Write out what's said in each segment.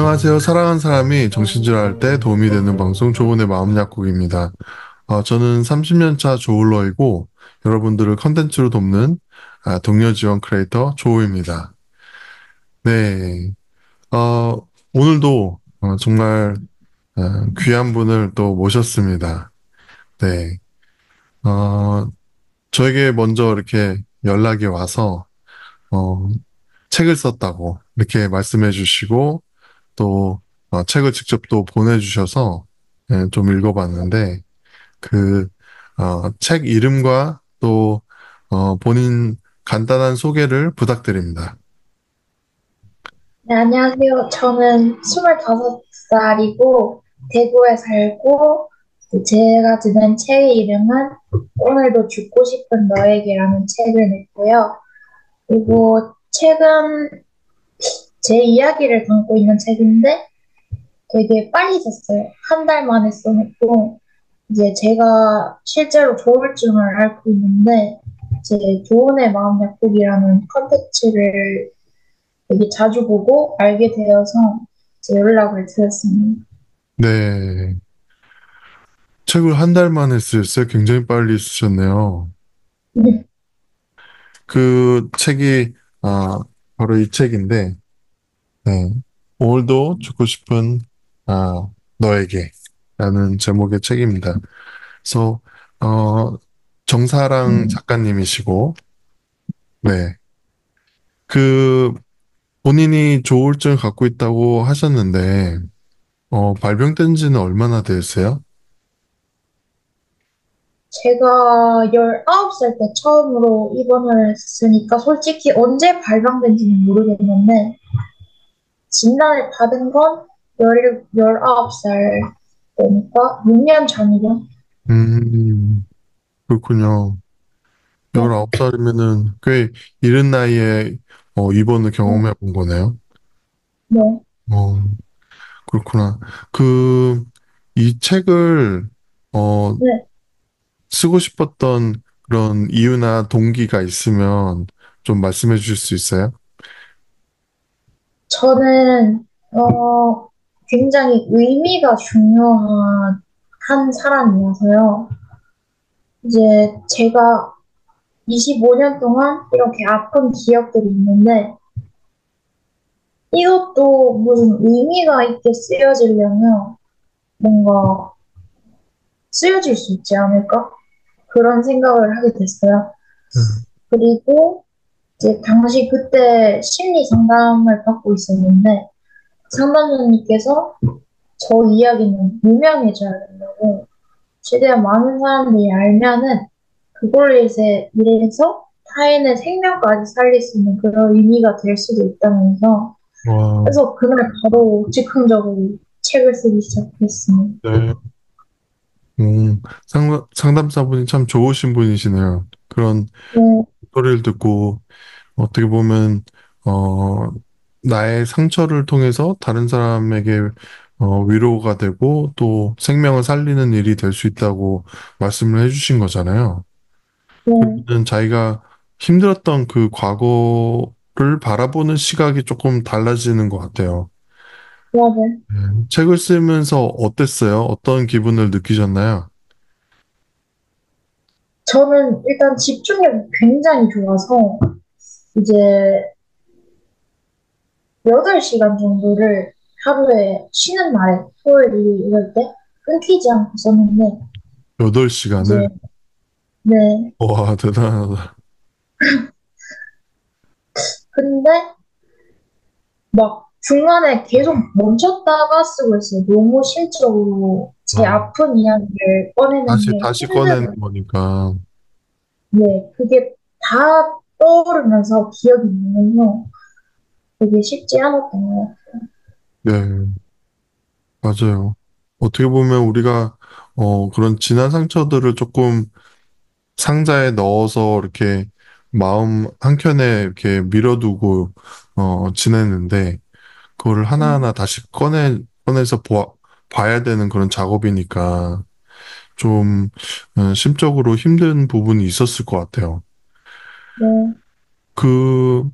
안녕하세요. 사랑하는 사람이 정신질환할 때 도움이 되는 방송 조은의 마음 약국입니다. 저는 30년 차 조울러이고 여러분들을 컨텐츠로 돕는 동료 지원 크리에이터 조우입니다. 네, 오늘도 정말 귀한 분을 또 모셨습니다. 네, 어, 저에게 먼저 이렇게 연락이 와서 어, 책을 썼다고 이렇게 말씀해 주시고 또 책을 직접 또 보내주셔서 좀 읽어봤는데 그 책 이름과 또 본인 간단한 소개를 부탁드립니다. 네, 안녕하세요. 저는 25살이고, 대구에 살고, 제가 지낸 책의 이름은 오늘도 죽고 싶은 너에게라는 책을 냈고요. 그리고 책은 제 이야기를 담고 있는 책인데 되게 빨리 썼어요. 한 달 만에 써냈고, 이제 제가 실제로 조울증을 앓고 있는데, 제 조은의 마음 약국이라는 컨텐츠를 되게 자주 보고 알게 되어서 제 연락을 드렸습니다. 네, 책을 한 달 만에 쓰셨어요. 굉장히 빨리 쓰셨네요. 네, 그 책이 바로 이 책인데 네, 오늘도 죽고 싶은 너에게 라는 제목의 책입니다. 그래서 정사랑 작가님이시고 네. 그 본인이 조울증을 갖고 있다고 하셨는데, 발병된 지는 얼마나 되었어요? 제가 19살 때 처음으로 입원을 했으니까 솔직히 언제 발병된지는 모르겠는데 진단을 받은 건 19살 때니까 6년 전이죠. 음, 그렇군요. 네, 19살이면은 꽤 이른 나이에 입원을 네, 경험해 본 거네요. 네. 어, 그렇구나. 그, 이 책을, 어, 네. 쓰고 싶었던 그런 이유나 동기가 있으면 좀 말씀해 주실 수 있어요? 저는 굉장히 의미가 중요한 한 사람이어서요. 이제 제가 25년 동안 이렇게 아픈 기억들이 있는데 이것도 무슨 의미가 있게 쓰여지려면 뭔가 쓰여질 수 있지 않을까? 그런 생각을 하게 됐어요. 음, 그리고 이제 당시 그때 심리 상담을 받고 있었는데 상담자님께서 저 이야기는 유명해져야 된다고 최대한 많은 사람들이 알면은 그걸로 인해서 타인의 생명까지 살릴 수 있는 그런 의미가 될 수도 있다면서 와, 그래서 그날 바로 즉흥적으로 책을 쓰기 시작했습니다. 네. 상담사분이 참 좋으신 분이시네요. 그런 네, 소리를 듣고 어떻게 보면 어 나의 상처를 통해서 다른 사람에게 위로가 되고 또 생명을 살리는 일이 될 수 있다고 말씀을 해주신 거잖아요. 네, 그러면 자기가 힘들었던 그 과거를 바라보는 시각이 조금 달라지는 것 같아요. 맞아요. 책을 쓰면서 어땠어요? 어떤 기분을 느끼셨나요? 저는 일단 집중력이 굉장히 좋아서 이제 8시간 정도를 하루에 쉬는 날에 토요일, 일 이럴 때 끊기지 않고 썼는데 8시간을? 이제 네. 와, 대단하다. 근데 막 중간에 계속 멈췄다가 쓰고 있어요. 너무 심적으로 제 아, 아픈 이야기를 꺼내는 게 다시 꺼내는 힘들어요. 거니까. 네, 그게 다 떠오르면서 기억이 나면서 되게 쉽지 않았던 것 같아요. 네. 맞아요. 어떻게 보면 우리가 그런 지난 상처들을 조금 상자에 넣어서 이렇게 마음 한켠에 이렇게 밀어두고 지냈는데 그거를 하나하나 다시 꺼내서 봐야 되는 그런 작업이니까 좀 심적으로 힘든 부분이 있었을 것 같아요. 네, 그,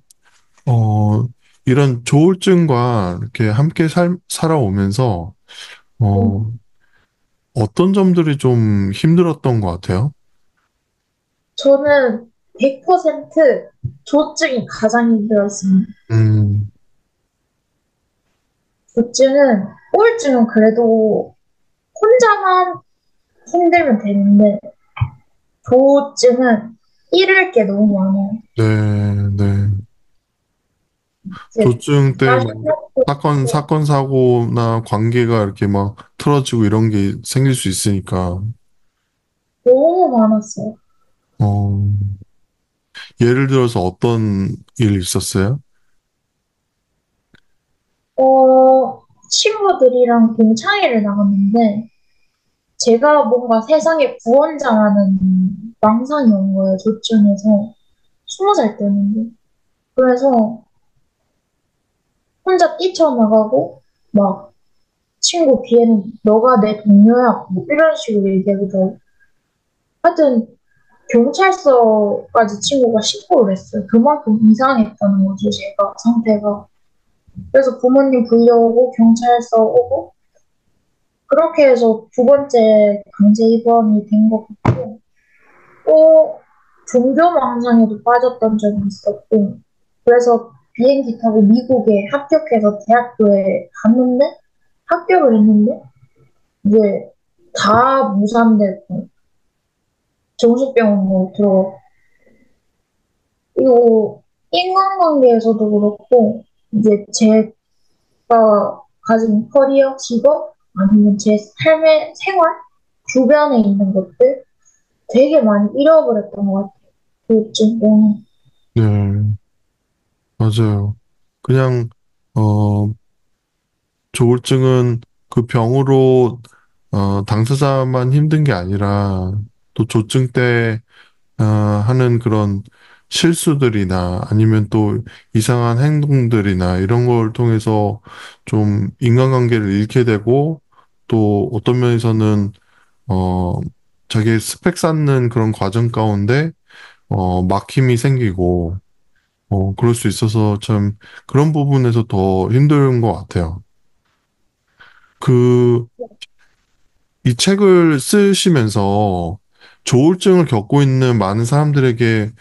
어, 이런 조울증과 이렇게 함께 살아오면서, 어, 어떤 점들이 좀 힘들었던 것 같아요? 저는 100% 조증이 가장 힘들었습니다. 음, 조증은, 우울증은 그래도 혼자만 힘들면 되는데, 조증은 잃을 게 너무 많아요. 네, 네. 이제 조증 때 막 맛있는 것도 사건, 사고나 관계가 이렇게 막 틀어지고 이런 게 생길 수 있으니까, 너무 많았어요. 어, 예를 들어서 어떤 일 있었어요? 친구들이랑 동창회를 나갔는데, 제가 뭔가 세상의 구원자라는 망상이 온 거예요, 조증에서. 20살 때였는데. 그래서 혼자 뛰쳐나가고, 막, 친구 뒤에는 너가 내 동료야. 뭐 이런 식으로 얘기하기도 하고. 하여튼, 경찰서까지 친구가 신고를 했어요. 그만큼 이상했다는 거죠, 제가, 상태가. 그래서 부모님 불려오고, 경찰서 오고, 그렇게 해서 두 번째 강제 입원이 된 것 같고, 또 종교 망상에도 빠졌던 적이 있었고, 그래서 비행기 타고 미국에 합격해서 대학교에 갔는데, 합격을 했는데, 이제 다 무산되고, 정신병원으로 들어가고, 이거 인간관계에서도 그렇고, 이제 제가 가진 커리어, 직업, 아니면 제 삶의 생활, 주변에 있는 것들 되게 많이 잃어버렸던 것 같아요. 그쯤 때문에. 네, 맞아요. 그냥, 어, 조울증은 그 병으로, 당사자만 힘든 게 아니라, 또 조증 때, 하는 그런 실수들이나 아니면 또 이상한 행동들이나 이런 걸 통해서 좀 인간관계를 잃게 되고, 또 어떤 면에서는, 어, 자기의 스펙 쌓는 그런 과정 가운데, 막힘이 생기고, 그럴 수 있어서 참 그런 부분에서 더 힘든 것 같아요. 그, 이 책을 쓰시면서 조울증을 겪고 있는 많은 사람들에게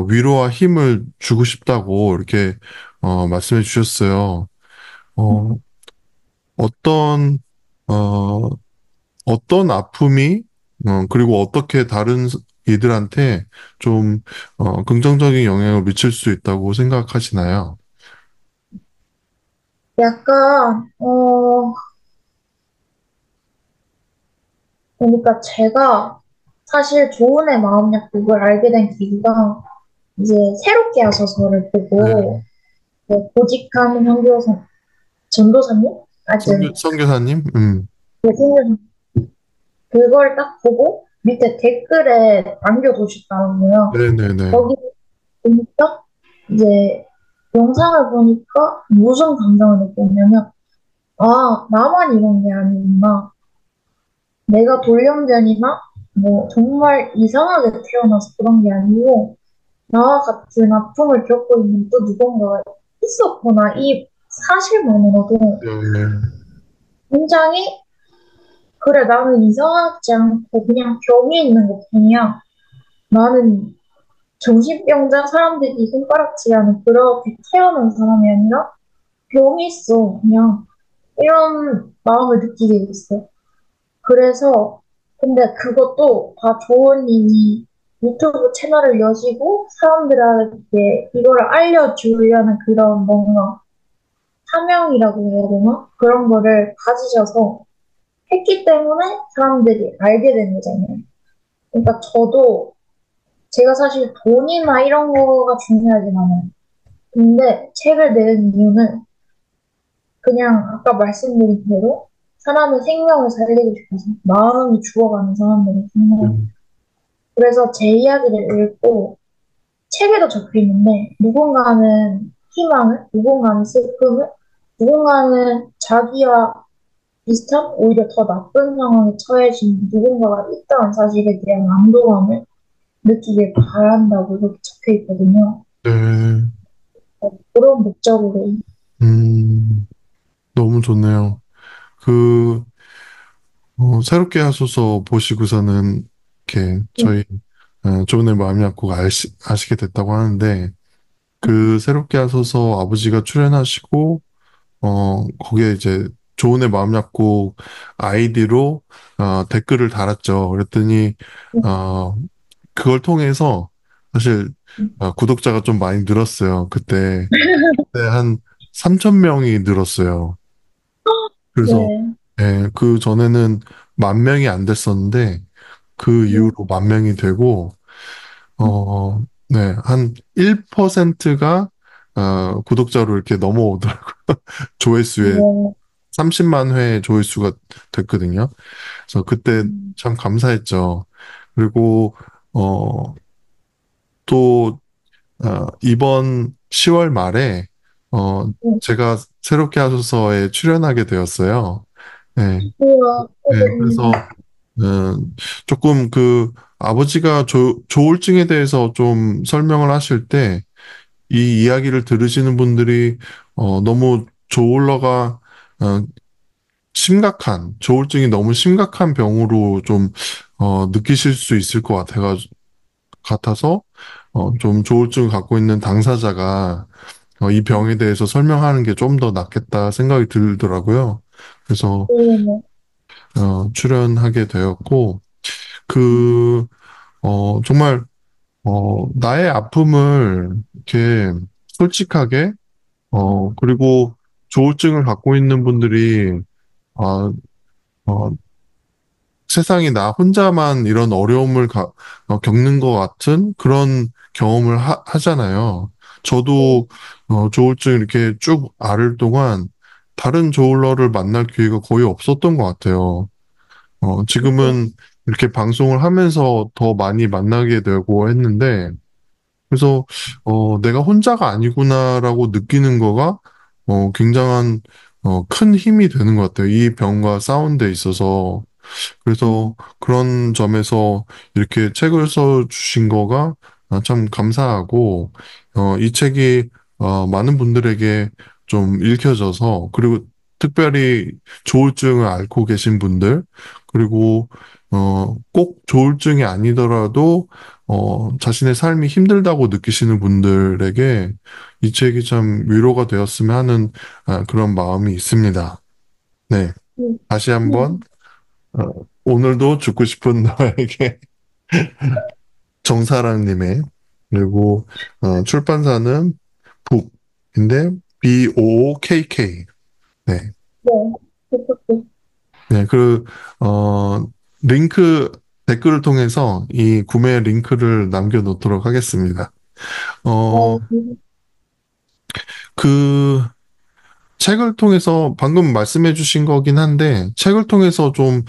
위로와 힘을 주고 싶다고 이렇게 말씀해 주셨어요. 어, 어떤, 어, 어떤 아픔이, 그리고 어떻게 다른 이들한테 좀 긍정적인 영향을 미칠 수 있다고 생각하시나요? 약간, 그러니까 제가 사실 조은의 마음 약국을 알게 된 계기가 이제 새롭게 하셔서를 보고 네. 보직한 선교사, 전도사님? 하여튼, 선교사님? 네, 선교사 그걸 딱 보고 밑에 댓글에 남겨두셨다는 거예요. 네네네. 거기 보니까 이제 영상을 보니까 무슨 감정을 느꼈냐면, 아, 나만 이런 게 아니구나. 내가 돌연변이나 뭐 정말 이상하게 태어나서 그런 게 아니고 나와 같은 아픔을 겪고 있는 또 누군가가 있었구나. 이 사실만으로도 네. 굉장히 그래 나는 이상하지 않고 그냥 병이 있는 것뿐이야. 나는 정신병자 사람들이 손가락질하는 그렇게 태어난 사람이 아니라 병이 있어. 그냥 이런 마음을 느끼게 됐어요. 그래서 근데 그것도 다 조언님이 유튜브 채널을 여시고 사람들에게 이걸 알려주려는 그런 뭔가 사명이라고 해야 되나? 그런 거를 가지셔서 했기 때문에 사람들이 알게 된 거잖아요. 그러니까 저도 제가 사실 돈이나 이런 거가 중요하진 않아요. 근데 책을 낸 이유는 그냥 아까 말씀드린 대로 사람의 생명을 살리고 싶어서 마음이 죽어가는 사람들의 생명 음, 그래서 제 이야기를 읽고 책에도 적혀 있는데 누군가는 희망을, 누군가는 슬픔을, 누군가는 자기와 비슷한 오히려 더 나쁜 상황에 처해진 누군가가 있다는 사실에 대한 안도감을 느끼길 바란다고 이렇게 적혀 있거든요. 네. 그런 목적으로. 음, 너무 좋네요. 그, 새롭게 하소서 보시고서는, 이렇게, 응, 저희, 좋은 애 마음이 약국 아시게 됐다고 하는데, 그 새롭게 하소서 아버지가 출연하시고, 거기에 이제 좋은 애 마음 약국 아이디로, 댓글을 달았죠. 그랬더니, 응, 어, 그걸 통해서 사실, 응. 구독자가 좀 많이 늘었어요. 그때 한 3천 명이 늘었어요. 그래서 네, 그 전에는 10,000명이 안 됐었는데 그 네, 이후로 10,000명이 되고 응, 네, 한 1%가 구독자로 이렇게 넘어오더라고요. 조회수에 네, 30만 회 조회수가 됐거든요. 그래서 그때 응, 참 감사했죠. 그리고 어, 또 이번 10월 말에 어, 응. 제가 새롭게 하소서에 출연하게 되었어요. 네, 우와, 네, 축하드립니다. 그래서 조금 그 아버지가 조울증에 대해서 좀 설명을 하실 때 이 이야기를 들으시는 분들이 너무 조울러가 어, 조울증이 너무 심각한 병으로 좀 느끼실 수 있을 것 같아서 좀 조울증을 갖고 있는 당사자가 이 병에 대해서 설명하는 게 좀 더 낫겠다 생각이 들더라고요. 그래서 네, 출연하게 되었고 그 정말 나의 아픔을 이렇게 솔직하게 그리고 조울증을 갖고 있는 분들이 아, 어, 세상에 나 혼자만 이런 어려움을 겪는 것 같은 그런 경험을 하잖아요. 저도 조울증 이렇게 쭉 앓을 동안 다른 조울러를 만날 기회가 거의 없었던 것 같아요. 지금은 이렇게 방송을 하면서 더 많이 만나게 되고 했는데, 그래서, 내가 혼자가 아니구나라고 느끼는 거가, 굉장한, 큰 힘이 되는 것 같아요. 이 병과 싸운 데 있어서. 그래서 그런 점에서 이렇게 책을 써 주신 거가 참 감사하고, 이 책이 많은 분들에게 좀 읽혀져서, 그리고 특별히 조울증을 앓고 계신 분들, 그리고 꼭 조울증이 아니더라도 자신의 삶이 힘들다고 느끼시는 분들에게 이 책이 참 위로가 되었으면 하는 그런 마음이 있습니다. 네. 네, 다시 네, 한번 어, 오늘도 죽고 싶은 너에게 정사랑님의 그리고 출판사는 북인데 BOOKK 네, 네, 그렇게. 네, 링크 댓글을 통해서 이 구매 링크를 남겨놓도록 하겠습니다. 어, 네. 그 책을 통해서 방금 말씀해 주신 거긴 한데 책을 통해서 좀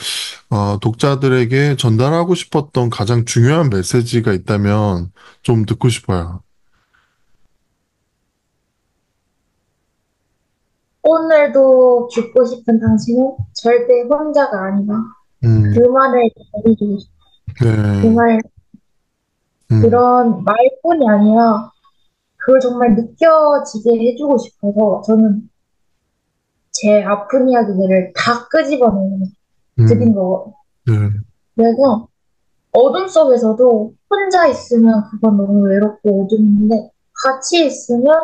독자들에게 전달하고 싶었던 가장 중요한 메시지가 있다면 좀 듣고 싶어요. 오늘도 죽고 싶은 당신은 절대 혼자가 아니다. 그 음, 말을 전해주고 싶어. 그 네, 말, 음, 그런 말뿐이 아니라 그걸 정말 느껴지게 해주고 싶어서 저는 제 아픈 이야기들을 다 끄집어내는 음, 드린 거거든요. 네, 그래서 어둠 속에서도 혼자 있으면 그건 너무 외롭고 어둠인데 같이 있으면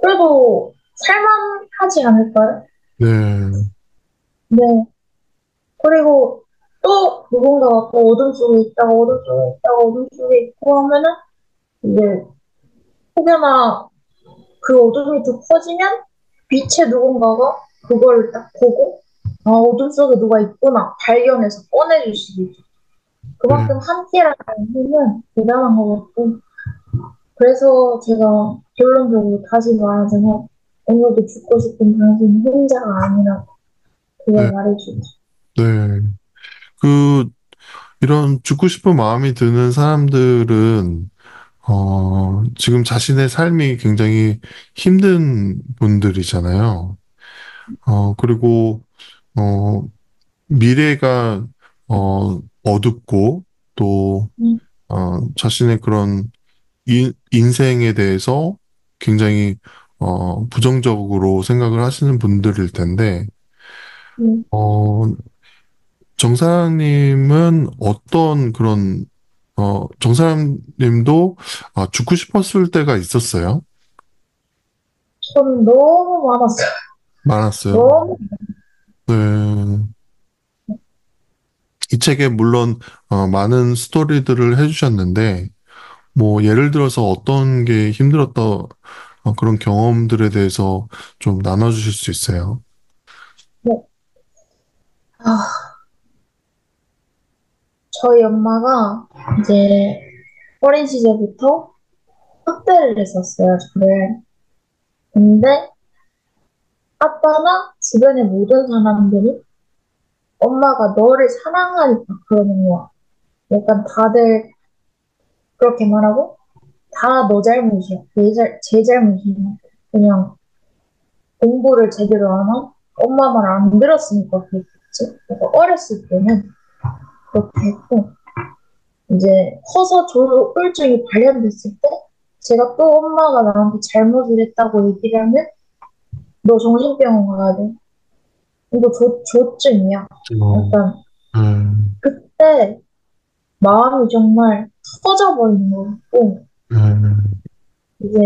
그래도 살만하지 않을까요? 네, 네. 그리고 또 누군가가 또 어둠 속에 있다가 어둠 속에 있다가 어둠 속에 있고 하면은 이제 혹여나 그 어둠이 더 커지면 빛의 누군가가 그걸 딱 보고 아 어둠 속에 누가 있구나 발견해서 꺼내줄 수도 있죠. 네, 그만큼 함께라는 힘은 대단한 것 같고 그래서 제가 결론적으로 다시 말하자면 오늘도 죽고 싶은 당신 혼자가 아니라고 그걸 네, 말해주고 네. 그, 이런 죽고 싶은 마음이 드는 사람들은, 지금 자신의 삶이 굉장히 힘든 분들이잖아요. 그리고, 어, 미래가, 어둡고, 또, 음, 자신의 그런 인생에 대해서 굉장히 부정적으로 생각을 하시는 분들일 텐데, 음, 어, 정사님은 어떤 그런, 정사님도 죽고 싶었을 때가 있었어요? 저는 너무 많았어요. 많았어요. 너무. 네. 이 책에 물론 많은 스토리들을 해주셨는데, 뭐 예를 들어서 어떤 게 힘들었던 그런 경험들에 대해서 좀 나눠주실 수 있어요? 네. 아, 저희 엄마가 이제 어린 시절부터 학대를 했었어요, 저를. 근데 아빠나 주변의 모든 사람들이 엄마가 너를 사랑하니까 그러는 거야. 약간 다들 그렇게 말하고 다 너 잘못이야. 제 잘못이야. 그냥 공부를 제대로 안 하고 엄마 말 안 들었으니까 그랬겠지. 그래서 어렸을 때는 그렇게 했고 이제 커서 조울증이 발현됐을 때 제가 또 엄마가 나한테 잘못을 했다고 얘기를 하면 너 정신병원 가야 돼. 이거 조증이야. 어, 약간 음, 그때 마음이 정말 터져버리는 것 같고 음, 이제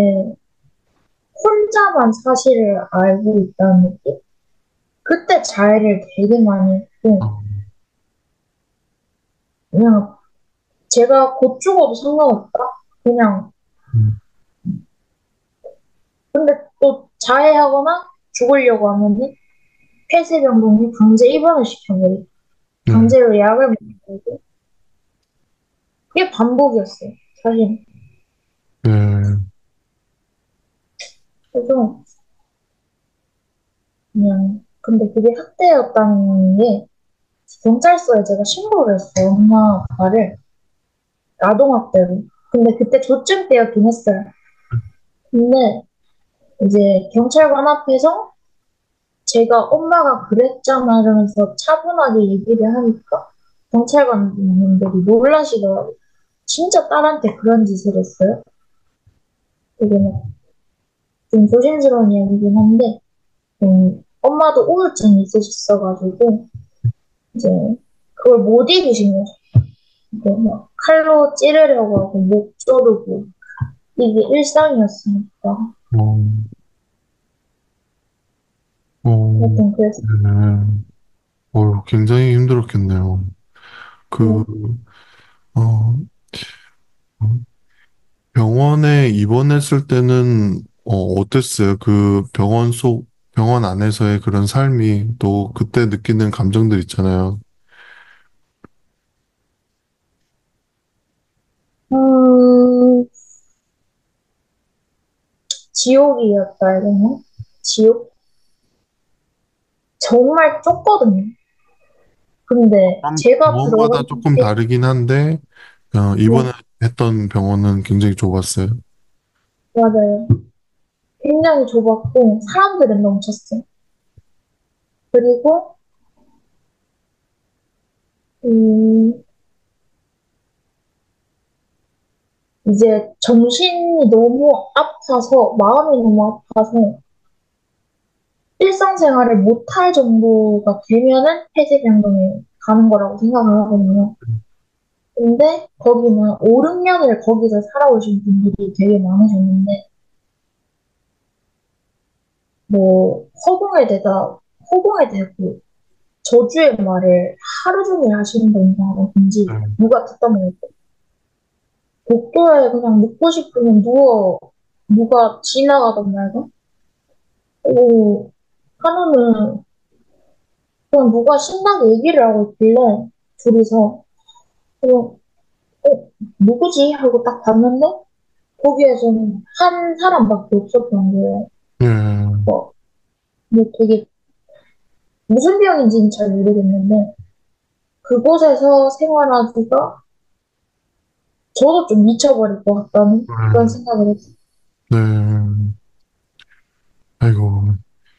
혼자만 사실을 알고 있다는 느낌? 그때 자해를 되게 많이 했고 어, 그냥 제가 곧 죽어도 상관없다. 그냥 음, 근데 또 자해하거나 죽으려고 하면은 폐쇄병동에 강제 입원을 시켜버리고 네, 강제로 약을 먹이고 그게 반복이었어요. 사실. 네, 그래서 그냥 근데 그게 학대였다는 게 경찰서에 제가 신고를 했어요. 엄마 아빠를 아동학대로. 근데 그때 조증 때였긴 했어요. 근데 이제 경찰관 앞에서 제가 엄마가 그랬잖아 이러면서 차분하게 얘기를 하니까 경찰관분들이 놀라시더라고요. 진짜 딸한테 그런 짓을 했어요? 되게 막 좀 조심스러운 이야기긴 한데 엄마도 우울증이 있으셨어가지고 이제 그걸 못 이기신 거죠. 이제 막 칼로 찌르려고 하고 목 조르고 이게 일상이었으니까 어, 어, 하여튼 그래서 네. 굉장히 힘들었겠네요. 그, 음, 어, 병원에 입원했을 때는, 어땠어요? 그 병원 안에서의 그런 삶이 또 그때 느끼는 감정들 있잖아요. 음, 지옥이었다 해야 되나? 지옥? 정말 좁거든요. 근데 제가 병원마다 들어간 조금 데 다르긴 한데, 네, 입원했던 병원은 굉장히 좁았어요. 맞아요. 굉장히 좁았고 사람들은 넘쳤어요. 그리고 음, 이제 정신이 너무 아파서 마음이 너무 아파서 일상생활을 못할 정도가 되면은 폐쇄병동에 가는 거라고 생각을 하거든요. 근데 거기는 5, 6년을 거기서 살아오신 분들이 되게 많으셨는데 뭐 허공에 대고 저주의 말을 하루 종일 하시는 분인지 네. 누가 듣다 보니까 복도에 그냥 눕고 싶으면 누워 누가 지나가던 말도 오 하루는 그냥 누가 신나게 얘기를 하고 있길래 둘이서 그냥 누구지 하고 딱 봤는데 거기에서는 한 사람밖에 없었던 거예요. 네. 뭐, 뭐 되게 무슨 병인지는 잘 모르겠는데 그곳에서 생활하기가 저도 좀 미쳐버릴 것 같다는 그런 네. 생각을 했어요. 네. 아이고,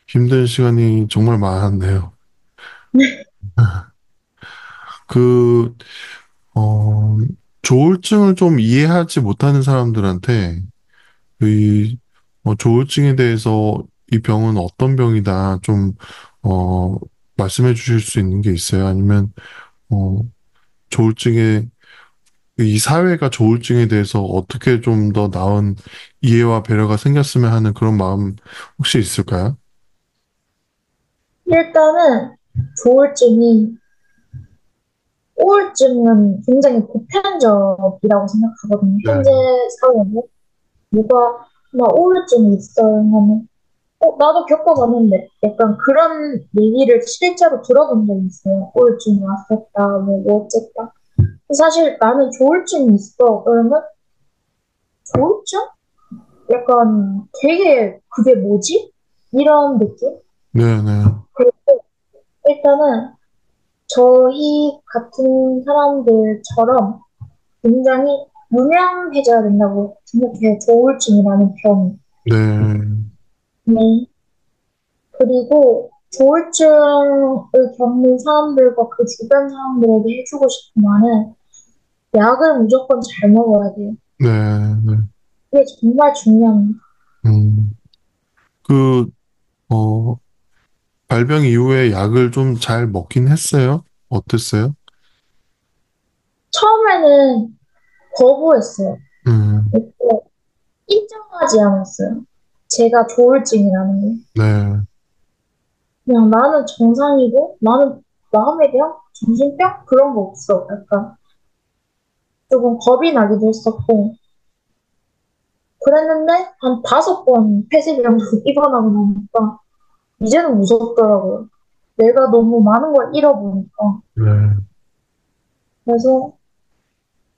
힘든 시간이 정말 많았네요. 그, 어, 조울증을 좀 이해하지 못하는 사람들한테, 이 조울증에 대해서 이 병은 어떤 병이다 좀, 어, 말씀해 주실 수 있는 게 있어요? 아니면, 어, 조울증에, 이 사회가 조울증에 대해서 어떻게 좀 더 나은 이해와 배려가 생겼으면 하는 그런 마음 혹시 있을까요? 일단은 조울증이 우울증은 굉장히 보편적이라고 생각하거든요. 네, 현재 사회에 누가 막 우울증이 있어요 하면 나도 겪어봤는데 약간 그런 얘기를 실제로 들어본 적이 있어요. 우울증이 왔었다, 뭐 어쨌다. 사실 나는 조울증이 있어. 그러면 조울증? 약간 되게 그게 뭐지? 이런 느낌? 네, 네, 그리고 일단은 저희 같은 사람들처럼 굉장히 유명해져야 된다고 생각해요. 조울증이라는 병이. 네, 네. 그리고 조울증을 겪는 사람들과 그 주변 사람들에게 해주고 싶은 말은 약을 무조건 잘 먹어야 돼요. 네, 네. 이게 정말 중요합니다. 음, 그, 어, 발병 이후에 약을 좀 잘 먹긴 했어요? 어땠어요? 처음에는 거부했어요. 음, 그리고 인정하지 않았어요. 제가 조울증이라는 걸. 네, 그냥 나는 정상이고, 나는 마음의 병? 정신병? 그런 거 없어. 약간 조금 겁이 나기도 했었고, 그랬는데, 한 5번 폐쇄병 입원하고 나니까, 이제는 무섭더라고요. 내가 너무 많은 걸 잃어보니까. 네. 그래서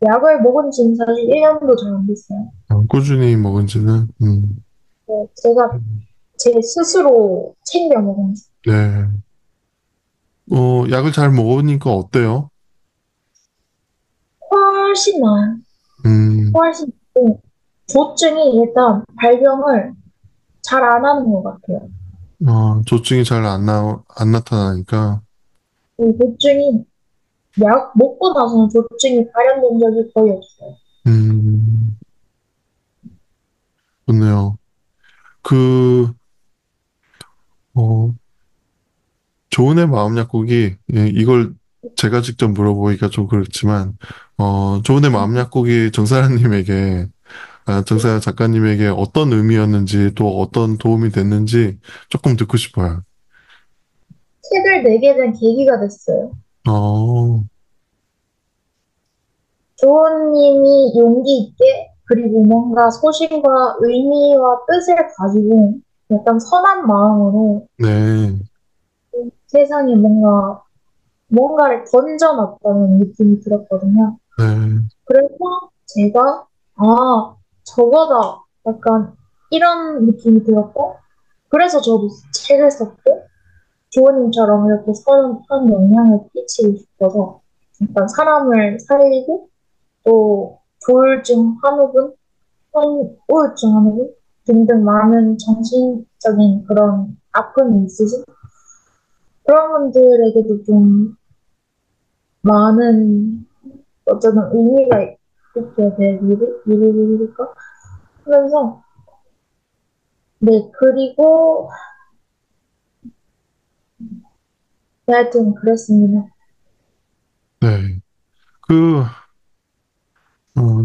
약을 먹은 지는 사실 1년도 잘 안 됐어요. 꾸준히 먹은 지는, 제가 제 스스로 챙겨 먹은 지 네. 약을 잘 먹으니까 어때요? 훨씬 나아요. 음, 훨씬 낫고, 조증이 일단 발병을 잘 안 하는 것 같아요. 조증이 잘 안 나타나니까, 이 조증이 약 먹고 나서는 조증이 발현된 적이 거의 없어요. 음, 좋네요. 그, 어, 좋은의 마음 약국이, 예, 이걸 제가 직접 물어보기가 좀 그렇지만, 좋은의 마음 약국이 정사라님에게, 정사라 작가님에게 어떤 의미였는지, 또 어떤 도움이 됐는지 조금 듣고 싶어요. 책을 내게 된 계기가 됐어요. 어, 조원님이 용기 있게 그리고 뭔가 소신과 의미와 뜻을 가지고 약간 선한 마음으로 네, 세상에 뭔가를 던져놨다는 느낌이 들었거든요. 네, 그래서 제가 저거다 약간 이런 느낌이 들었고 그래서 저도 책을 썼고 조원님처럼 이렇게 선한 영향을 끼치고 싶어서 약간 사람을 살리고 또 조울증 환우분, 우울증 환우분 등등 많은 정신적인 그런 아픔이 있으신 그런 분들에게도 좀 많은 어쩌면 의미가 있게 될 일일까 하면서 네 그리고 네, 하여튼 그랬습니다. 네. 그,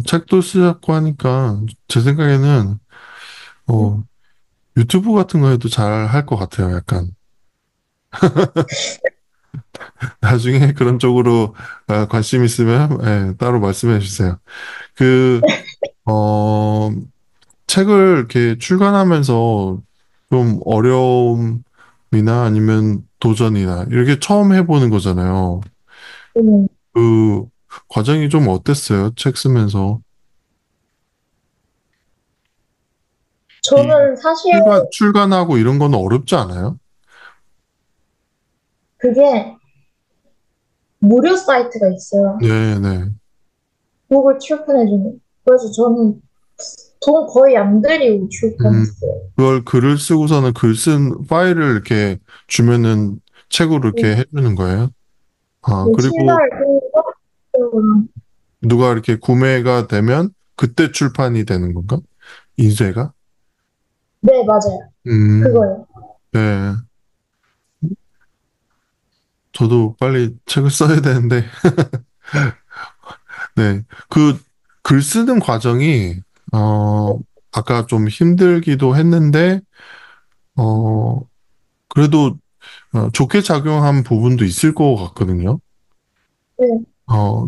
책도 쓰셨고 하니까 제 생각에는 어, 유튜브 같은 거 해도 잘 할 것 같아요. 약간 나중에 그런 쪽으로 관심 있으면 예, 따로 말씀해 주세요. 그 어, 책을 이렇게 출간하면서 좀 어려움이나 아니면 도전이나 이렇게 처음 해보는 거잖아요. 음, 그 과정이 좀 어땠어요? 책 쓰면서 이 저는 사실 출간하고 이런 건 어렵지 않아요? 그게 무료 사이트가 있어요. 네네. 곡을 출판해주는. 그래서 저는 돈 거의 안 들이고 음, 출판했어요. 그걸 글을 쓰고서는 글 쓴 파일을 이렇게 주면은 책으로 이렇게 음, 해주는 거예요. 네, 그리고 신사를 끊고 누가 이렇게 구매가 되면 그때 출판이 되는 건가? 인쇄가? 네, 맞아요. 음, 그거예요. 네. 저도 빨리 책을 써야 되는데, 네. 글 쓰는 과정이, 아까 좀 힘들기도 했는데, 어, 그래도 좋게 작용한 부분도 있을 것 같거든요. 네,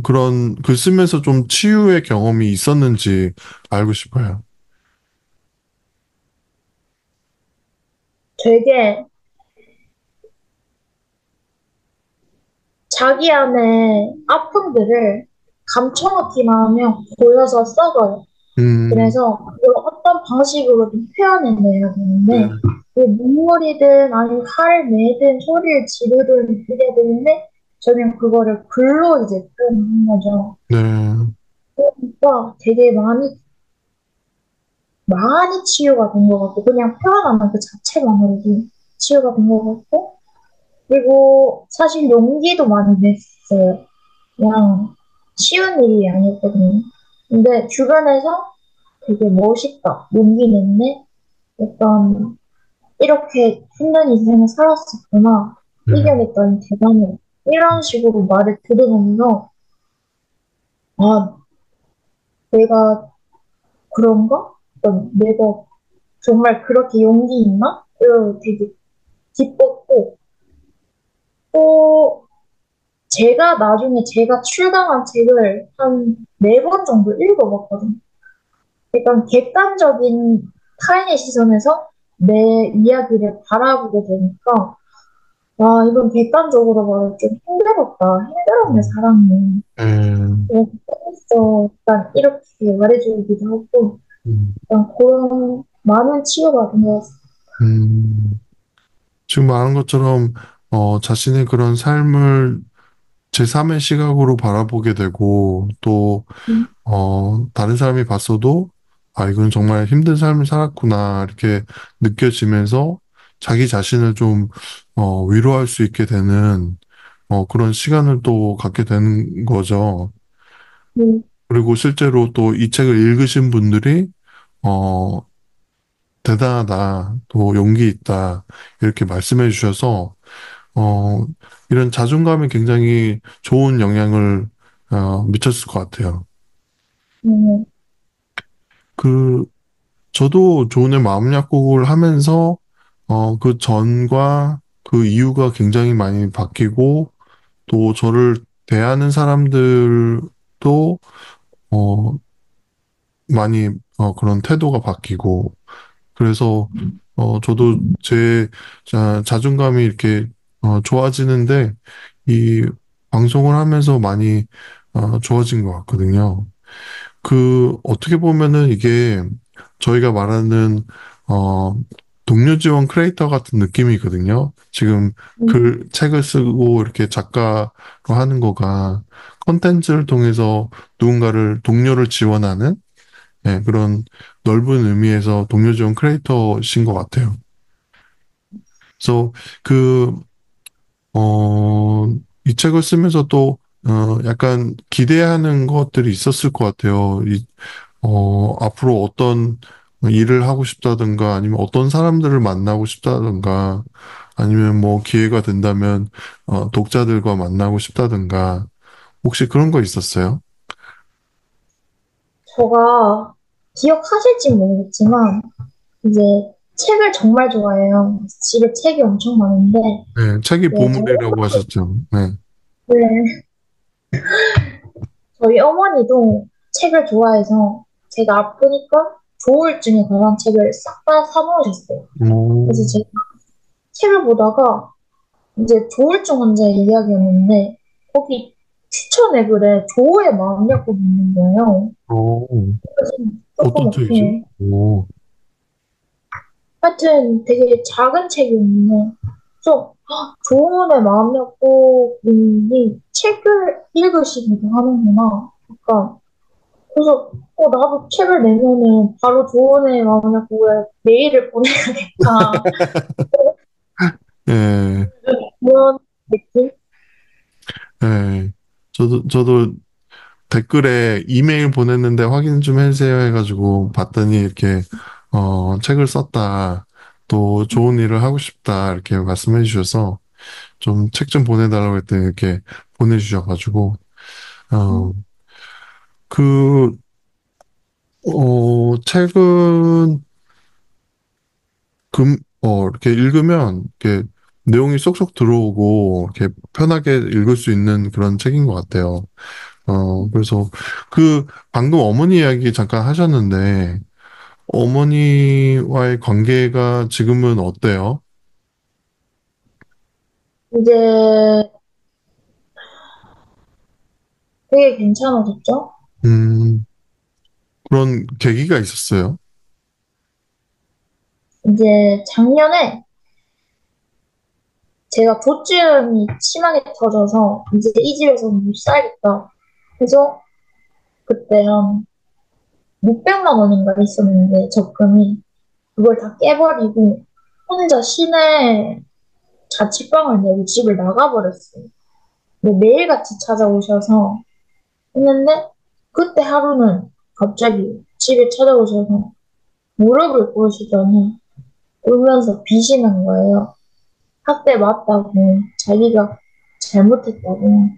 그런 글 쓰면서 좀 치유의 경험이 있었는지 알고 싶어요. 되게 자기 안에 아픔들을 감춰놓기만 하면 보여서 썩어요. 음, 그래서 그걸 어떤 방식으로든 표현해내야 네, 되는데, 그 눈물이든 아니면 화를 내든 소리를 지르든 이래야 되는데, 저는 그거를 글로 이제 표현한 거죠. 네, 그러니까 되게 많이 치유가 된 것 같고, 그냥 표현하는 그 자체만으로도 치유가 된 것 같고, 그리고 사실 용기도 많이 냈어요. 그냥 쉬운 일이 아니었거든요. 근데 주변에서 되게 멋있다, 용기 냈네, 약간 이렇게 힘든 인생을 살았었구나, 네, 이겨냈다니 대단해, 이런 식으로 말을 들으면서 아, 내가 그런가? 내가 정말 그렇게 용기 있나? 이런 되게 기뻤고, 또 제가 나중에 제가 출간한 책을 한 네 번 정도 읽어봤거든요. 약간 객관적인 타인의 시선에서 내 이야기를 바라보게 되니까, 아, 이건 객관적으로 봐도 좀 힘들었다. 힘들었네, 음, 사람이. 네, 이렇게 했어. 약간 이렇게 말해주기도 하고, 음, 약간 그런 많은 치유가 된 것 같아요. 음. 지금 말한 것처럼, 자신의 그런 삶을 제3의 시각으로 바라보게 되고, 또, 음, 다른 사람이 봤어도, 아, 이건 정말 힘든 삶을 살았구나, 이렇게 느껴지면서 자기 자신을 좀, 위로할 수 있게 되는, 그런 시간을 또 갖게 되는 거죠. 음, 그리고 실제로 또 이 책을 읽으신 분들이, 어, 대단하다, 또 용기 있다, 이렇게 말씀해 주셔서, 어, 이런 자존감에 굉장히 좋은 영향을, 미쳤을 것 같아요. 음, 그, 저도 조은의 마음 약국을 하면서, 그 전과 그 이유가 굉장히 많이 바뀌고, 또 저를 대하는 사람들도, 어, 많이, 그런 태도가 바뀌고, 그래서, 저도 제 자존감이 이렇게, 좋아지는데, 이 방송을 하면서 많이, 좋아진 것 같거든요. 어떻게 보면은 이게 저희가 말하는, 어, 동료 지원 크리에이터 같은 느낌이거든요. 지금 음, 책을 쓰고 이렇게 작가로 하는 거가 컨텐츠를 통해서 누군가를, 동료를 지원하는, 예, 그런 넓은 의미에서 동료 지원 크리에이터신 것 같아요. 그래서 그, 이 책을 쓰면서 또, 약간 기대하는 것들이 있었을 것 같아요. 앞으로 어떤 일을 하고 싶다든가, 아니면 어떤 사람들을 만나고 싶다든가, 아니면 뭐 기회가 된다면, 독자들과 만나고 싶다든가, 혹시 그런 거 있었어요? 제가 기억하실지 모르겠지만, 이제 책을 정말 좋아해요. 집에 책이 엄청 많은데, 네, 책이 네, 보물이라고 하셨죠. 네. 네, 저희 어머니도 책을 좋아해서 제가 아프니까 조울증에 관한 책을 싹 다 사놓으셨어요. 오, 그래서 제가 책을 보다가 이제 조울증 환자의 이야기였는데 거기 추천에 글에 조의 마음 약국이 있는 거예요. 오, 그래서 조금 어떤 책이죠? 이렇게 오, 하여튼 되게 작은 책이었는데 좀 조언의 마음 약국이 책을 읽으시기도 하는구나. 약간 그래서 나도 책을 내면은 바로 조언의 마음 약국에 메일을 보내야겠다. 네, 그런 느낌? 네. 저도 댓글에 이메일 보냈는데 확인 좀 해주세요 해가지고 봤더니 이렇게 책을 썼다. 또 좋은 일을 하고 싶다. 이렇게 말씀해 주셔서 좀 책 좀 보내달라고 했더니 이렇게 보내주셔가지고, 어, 그, 책은 이렇게 읽으면 이렇게 내용이 쏙쏙 들어오고 이렇게 편하게 읽을 수 있는 그런 책인 것 같아요. 그래서 그 방금 어머니 이야기 잠깐 하셨는데 어머니와의 관계가 지금은 어때요? 이제 되게 괜찮아졌죠? 음, 그런 계기가 있었어요. 이제 작년에 제가 조증이 심하게 터져서 이제 이 집에서 못 살겠다. 그래서 그때 한 600만 원인가 있었는데 적금이 그걸 다 깨버리고 혼자 시내 자취방을 내고 집을 나가버렸어요. 근데 매일같이 찾아오셔서 했는데 그때 하루는 갑자기 집에 찾아오셔서 무릎을 꿇으시더니 울면서 비시는 거예요. 학대 맞다고 자기가 잘못했다고.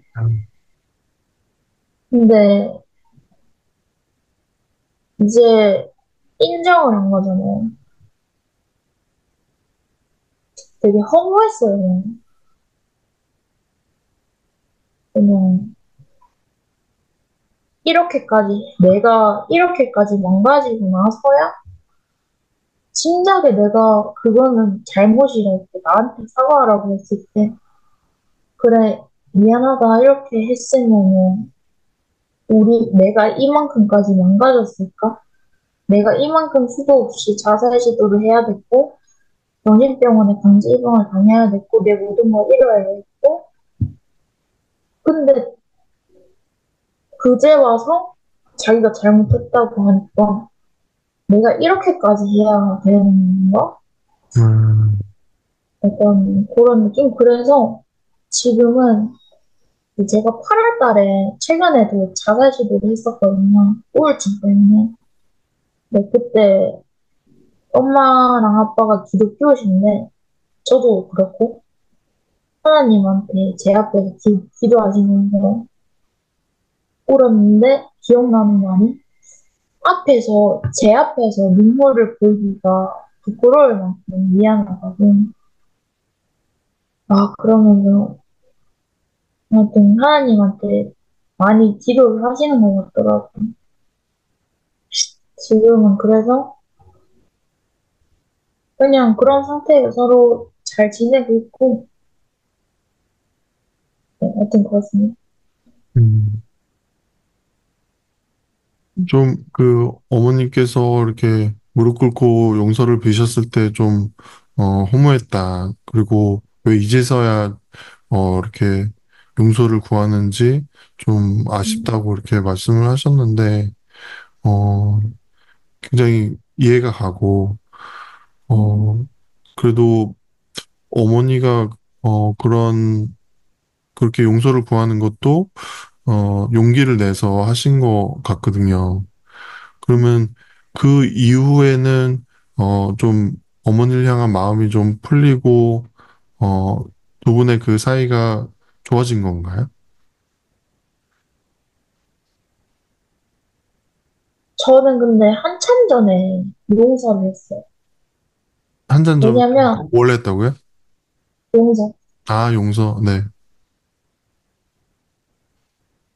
근데 이제 인정을 한 거잖아요. 되게 허무했어요. 그냥 내가 이렇게까지 망가지고 나서야 진작에 내가 그거는 잘못이라고 나한테 사과하라고 했을 때 그래 미안하다 이렇게 했으면은 내가 이만큼까지 망가졌을까? 내가 이만큼 수도 없이 자살 시도를 해야 됐고 정신병원에 강제 입원을 당해야 됐고 내 모든 걸 잃어야 했고 근데 그제 와서 자기가 잘못했다고 하니까 내가 이렇게까지 해야 되는 건가? 음, 약간 그런 느낌. 그래서 지금은 제가 8월 달에 최근에도 자살 시도를 했었거든요. 우울증 때문에. 근데 그때 엄마랑 아빠가 기독교신데 저도 그렇고 하나님한테 제 앞에서 기도하시면서 울었는데 기억나는 말이 제 앞에서 눈물을 보이기가 부끄러울 만큼 미안하다고. 그러면서 하여튼 하나님한테 많이 기도를 하시는 것 같더라고. 지금은 그래서 그냥 그런 상태에서 서로 잘 지내고 있고, 네, 하여튼 그렇습니다. 음. 좀 그 어머님께서 이렇게 무릎 꿇고 용서를 비셨을 때 좀 허무했다. 그리고 왜 이제서야 이렇게 용서를 구하는지 좀 아쉽다고 이렇게 말씀을 하셨는데 어 굉장히 이해가 가고 어 그래도 어머니가 그렇게 용서를 구하는 것도 용기를 내서 하신 것 같거든요. 그러면 그 이후에는 좀 어머니를 향한 마음이 좀 풀리고 어, 두 분의 그 사이가 좋아진 건가요? 저는 근데 한참 전에 용서를 했어요. 한 잔 전 왜냐면, 뭘 했다고요? 용서. 아, 용서. 네.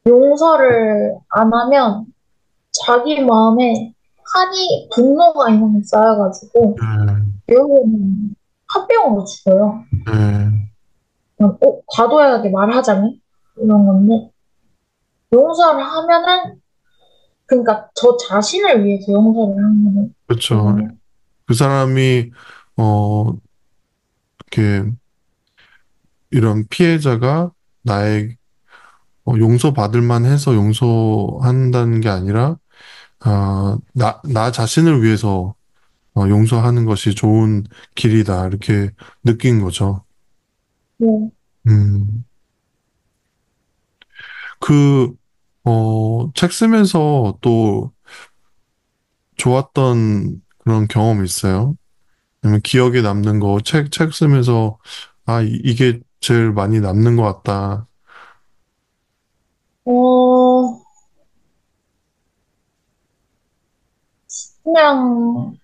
용서를 안 하면 자기 마음에 분노가 이만큼 쌓여가지고, 네. 결국에는 화병으로 죽어요. 네. 그냥, 과도하게 말하자면? 이런 건데, 용서를 하면은, 그러니까 저 자신을 위해서 용서를 하는 그렇죠. 거잖아요. 그 사람이 어, 이렇게 이런 피해자가 나의 용서받을 만해서 용서한다는 게 아니라 나 자신을 위해서 용서하는 것이 좋은 길이다. 이렇게 느낀 거죠. 네. 음, 그, 책 쓰면서 또 좋았던 그런 경험 있어요? 아니면 기억에 남는 거, 책 쓰면서, 아, 이게 제일 많이 남는 것 같다. 어, 그냥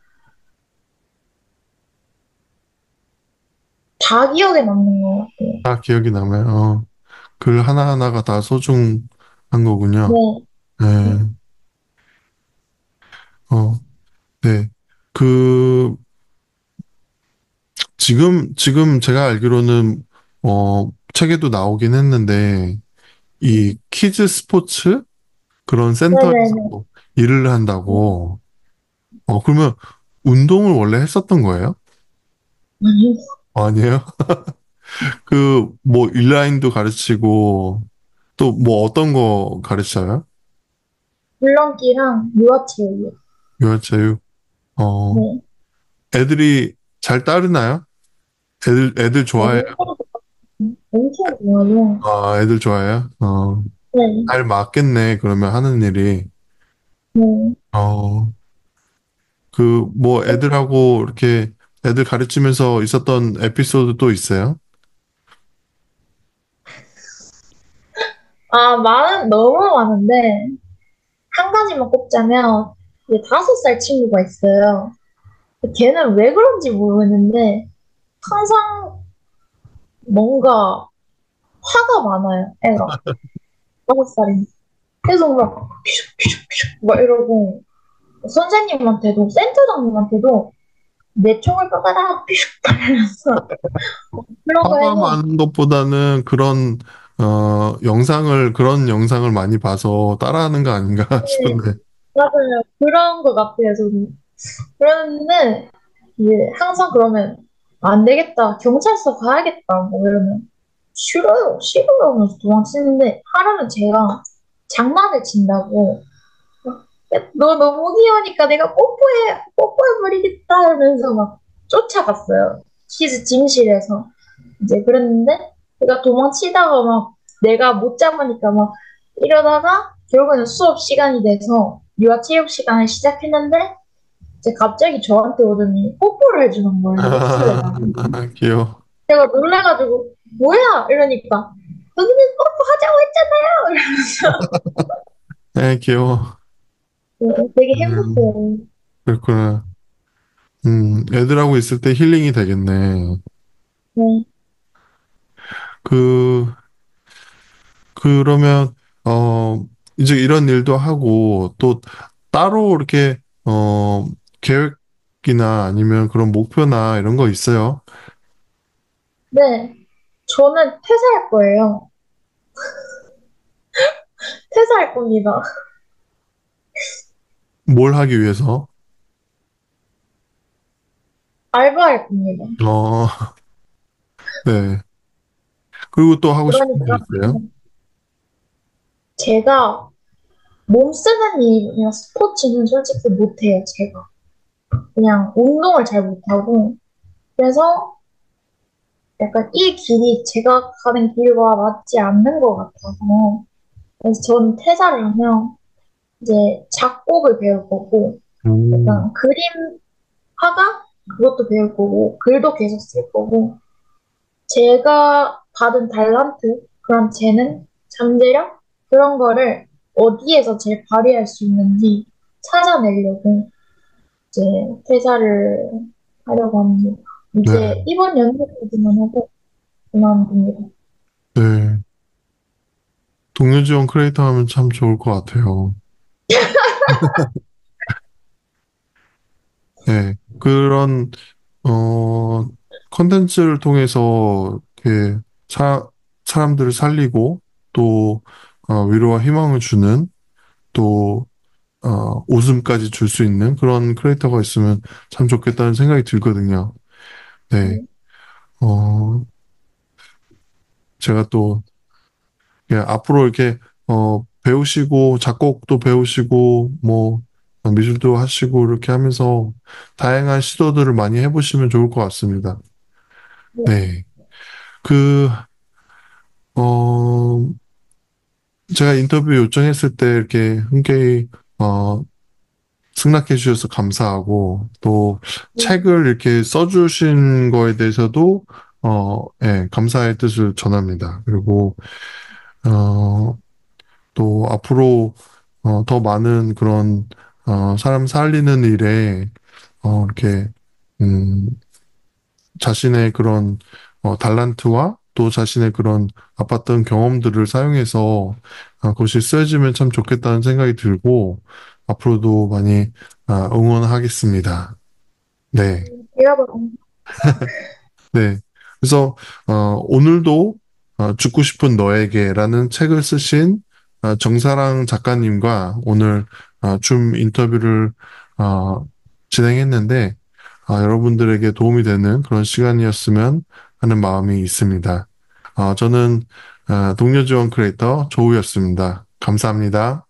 다 기억에 남는 것 같아요. 다 기억이 남아요. 글 하나하나가 다 소중한 거군요. 네, 네, 어, 네. 그, 지금 제가 알기로는, 책에도 나오긴 했는데, 이 키즈 스포츠? 그런 센터에서 네네네. 일을 한다고. 그러면 운동을 원래 했었던 거예요? 아니, 아니에요? 뭐, 인라인도 가르치고, 또 뭐 어떤 거 가르쳐요? 줄넘기랑 유아체육이요. 유아체육. 어, 네. 애들이 잘 따르나요? 애들 좋아해요? 엄청, 엄청 좋아요. 아, 애들 좋아해요? 네, 잘 맞겠네, 그러면 하는 일이. 네. 어, 뭐 애들하고 이렇게 애들 가르치면서 있었던 에피소드 또 있어요? 너무 많은데, 한 가지만 꼽자면, 이제 5살 친구가 있어요. 걔는 왜 그런지 모르겠는데, 항상 뭔가 화가 많아요, 애가. 5살인데. 계속 막, 막 이러고, 선생님한테도, 센터장님한테도, 내 총을 쏘아라, 이러면서, 그런 거 화가 해서, 많은 것보다는 그런 영상을 많이 봐서 따라하는 거 아닌가 네, 싶은데. 맞아요. 그런 거 같아요, 저는. 그런데, 이제 항상 그러면, 안 되겠다, 경찰서 가야겠다, 뭐 이러면, 싫어요, 싫어요 하면서 도망치는데, 하루는 제가 장난을 친다고, 야, 너 너무 귀여우니까 내가 뽀뽀해버리겠다 하면서 막 쫓아갔어요. 키즈 짐실에서. 이제 그랬는데, 제가 도망치다가 막 내가 못 잡으니까 막 이러다가 결국에는 수업 시간이 돼서 유아체육 시간을 시작했는데, 이제 갑자기 저한테 오더니 뽀뽀를 해주는 거예요. 실내가. 귀여워. 제가 놀라가지고, 뭐야? 이러니까, 여기는 뽀뽀하자고 했잖아요. 에, 귀여워. 이러면서 되게 음, 행복해요. 그렇구나. 애들하고 있을 때 힐링이 되겠네. 네. 그, 그러면, 이제 이런 일도 하고, 또 따로 이렇게, 계획이나 아니면 그런 목표나 이런 거 있어요? 네. 저는 퇴사할 거예요. 퇴사할 겁니다. 뭘 하기 위해서? 알바할 겁니다. 어, 네. 그리고 또 하고 싶은 게 그러니까 있어요? 제가 몸 쓰는 일이나 스포츠는 솔직히 못해요, 제가. 그냥 운동을 잘 못하고. 그래서 약간 이 길이 제가 가는 길과 맞지 않는 것 같아서. 그래서 저는 퇴사를 하면 이제 작곡을 배울 거고, 음, 약간 그림, 화가 그것도 배울 거고, 글도 계속 쓸 거고, 제가 받은 달란트, 그런 재능, 잠재력, 그런 거를 어디에서 제일 발휘할 수 있는지 찾아내려고 이제 퇴사를 하려고 합니다. 이제 네, 이번 연도까지만 하고 그만둡니다. 네. 동료 지원 크리에이터 하면 참 좋을 것 같아요. 네. 어, 컨텐츠를 통해서 이렇게 사람들을 살리고 또 위로와 희망을 주는 또 웃음까지 줄 수 있는 그런 크리에이터가 있으면 참 좋겠다는 생각이 들거든요. 네. 네, 어, 제가 또 앞으로 이렇게 배우시고 작곡도 배우시고 뭐 미술도 하시고 이렇게 하면서 다양한 시도들을 많이 해보시면 좋을 것 같습니다. 네, 네. 그, 어, 제가 인터뷰 요청했을 때 이렇게 흔쾌히, 어, 승낙해 주셔서 감사하고, 또 네. 책을 이렇게 써주신 거에 대해서도, 예, 감사의 뜻을 전합니다. 그리고, 어, 또 앞으로, 더 많은 그런, 사람 살리는 일에, 이렇게, 음, 자신의 그런 달란트와 또 자신의 그런 아팠던 경험들을 사용해서 그것이 쓰여지면 참 좋겠다는 생각이 들고 앞으로도 많이 응원하겠습니다. 네. 잃어버린. 네. 그래서 오늘도 죽고 싶은 너에게라는 책을 쓰신 정사랑 작가님과 오늘 줌 인터뷰를 어, 진행했는데 여러분들에게 도움이 되는 그런 시간이었으면 하는 마음이 있습니다. 저는 동료 지원 크리에이터 조우였습니다. 감사합니다.